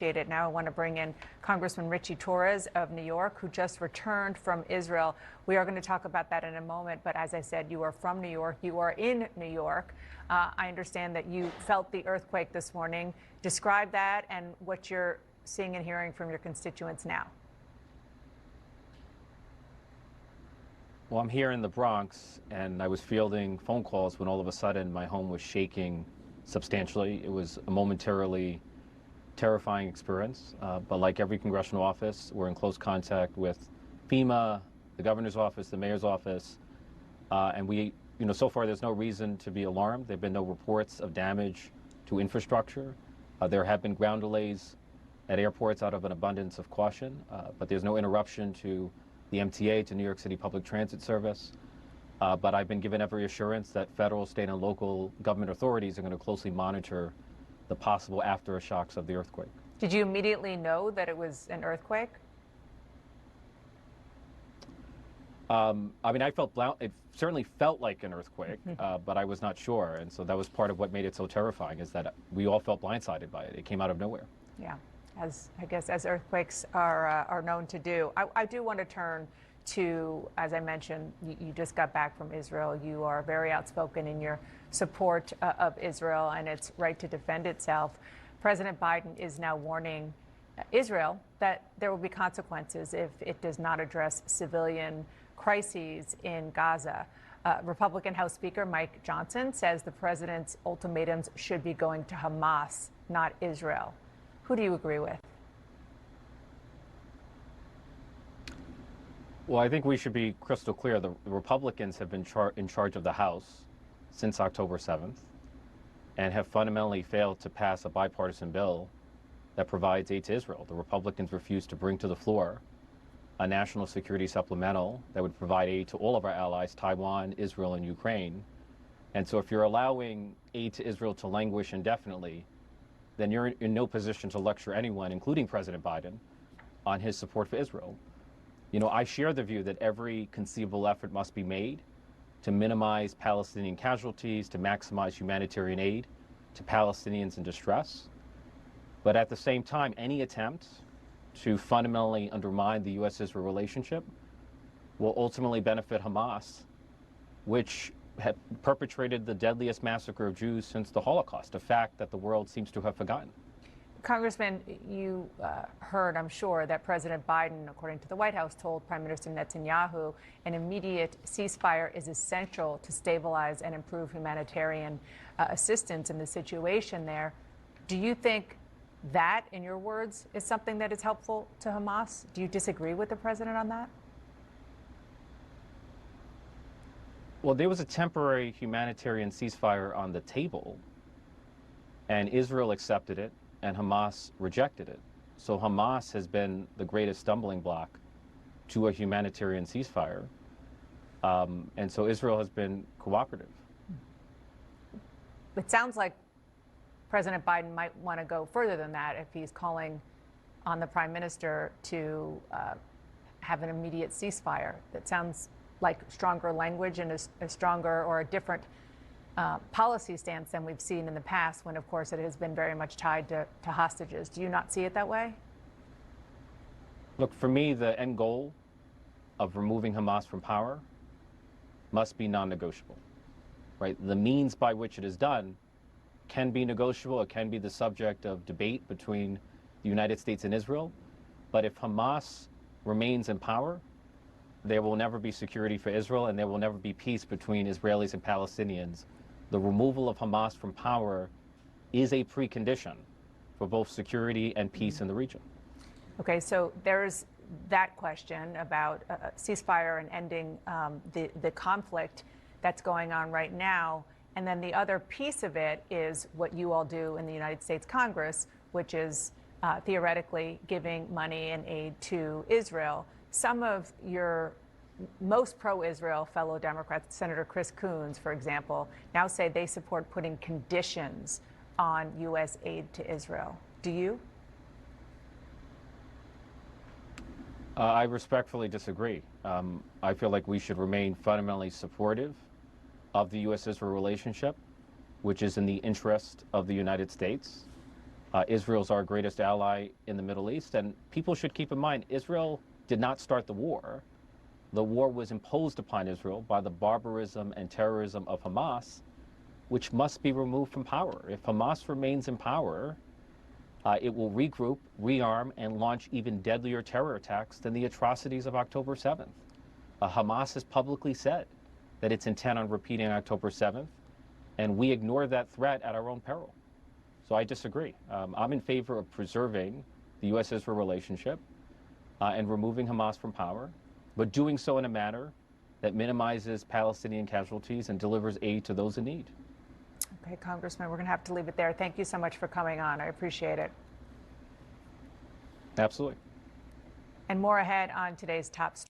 Now I want to bring in Congressman Ritchie Torres of New York, who just returned from Israel. We are going to talk about that in a moment, but as I said, you are from New York. You are in New York. I understand that you felt the earthquake this morning. Describe that and what you're seeing and hearing from your constituents now. Well, I'm here in the Bronx, and I was fielding phone calls when all of a sudden my home was shaking substantially. It was a momentarily terrifying experience, but like every congressional office, we're in close contact with FEMA, the governor's office, the mayor's office, and so far there's no reason to be alarmed. There have been no reports of damage to infrastructure. There have been ground delays at airports out of an abundance of caution, but there's no interruption to the MTA, to New York City Public Transit Service. But I've been given every assurance that federal, state, and local government authorities are going to closely monitor the possible aftershocks of the earthquake. Did you immediately know that it was an earthquake? It certainly felt like an earthquake, but I was not sure. And so that was part of what made it so terrifying, is that we all felt blindsided by it. It came out of nowhere. Yeah, as earthquakes are known to do. I do want to turn to, as I mentioned, you just got back from Israel. You are very outspoken in your support of Israel and its right to defend itself. President Biden is now warning Israel that there will be consequences if it does not address civilian crises in Gaza. Republican House Speaker Mike Johnson says the president's ultimatums should be going to Hamas, not Israel. Who do you agree with? Well, I think we should be crystal clear. The Republicans have been in charge of the House since October 7th and have fundamentally failed to pass a bipartisan bill that provides aid to Israel. The Republicans refused to bring to the floor a national security supplemental that would provide aid to all of our allies, Taiwan, Israel, and Ukraine. And so if you're allowing aid to Israel to languish indefinitely, then you're in no position to lecture anyone, including President Biden, on his support for Israel. You know, I share the view that every conceivable effort must be made to minimize Palestinian casualties, to maximize humanitarian aid to Palestinians in distress. But at the same time, any attempt to fundamentally undermine the U.S.-Israel relationship will ultimately benefit Hamas, which had perpetrated the deadliest massacre of Jews since the Holocaust, a fact that the world seems to have forgotten. Congressman, you heard, I'm sure, that President Biden, according to the White House, told Prime Minister Netanyahu an immediate ceasefire is essential to stabilize and improve humanitarian assistance in the situation there. Do you think that, in your words, is something that is helpful to Hamas? Do you disagree with the president on that? Well, there was a temporary humanitarian ceasefire on the table, and Israel accepted it, and Hamas rejected it. So Hamas has been the greatest stumbling block to a humanitarian ceasefire. And so Israel has been cooperative. It sounds like President Biden might want to go further than that if he's calling on the prime minister to have an immediate ceasefire. That sounds like stronger language and a stronger or a different policy stance than we've seen in the past, when, of course, it has been very much tied to hostages. Do you not see it that way? Look, for me, the end goal of removing Hamas from power must be non-negotiable, right? The means by which it is done can be negotiable. It can be the subject of debate between the United States and Israel. But if Hamas remains in power, there will never be security for Israel, and there will never be peace between Israelis and Palestinians. The removal of Hamas from power is a precondition for both security and peace in the region. Okay, so there's that question about ceasefire and ending the conflict that's going on right now. And then the other piece of it is what you all do in the United States Congress, which is theoretically giving money and aid to Israel. Some of your most pro-Israel fellow Democrats, Senator Chris Coons, for example, now say they support putting conditions on U.S. aid to Israel. Do you? I respectfully disagree. I feel like we should remain fundamentally supportive of the U.S.-Israel relationship, which is in the interest of the United States. Israel's our greatest ally in the Middle East, and people should keep in mind, Israel did not start the war. The war was imposed upon Israel by the barbarism and terrorism of Hamas, which must be removed from power. If Hamas remains in power, it will regroup, rearm, and launch even deadlier terror attacks than the atrocities of October 7th. Hamas has publicly said that it's intent on repeating October 7th, and we ignore that threat at our own peril. So I disagree. I'm in favor of preserving the U.S.-Israel relationship and removing Hamas from power, but doing so in a manner that minimizes Palestinian casualties and delivers aid to those in need. Okay, Congressman, we're going to have to leave it there. Thank you so much for coming on. I appreciate it. Absolutely. And more ahead on today's top story.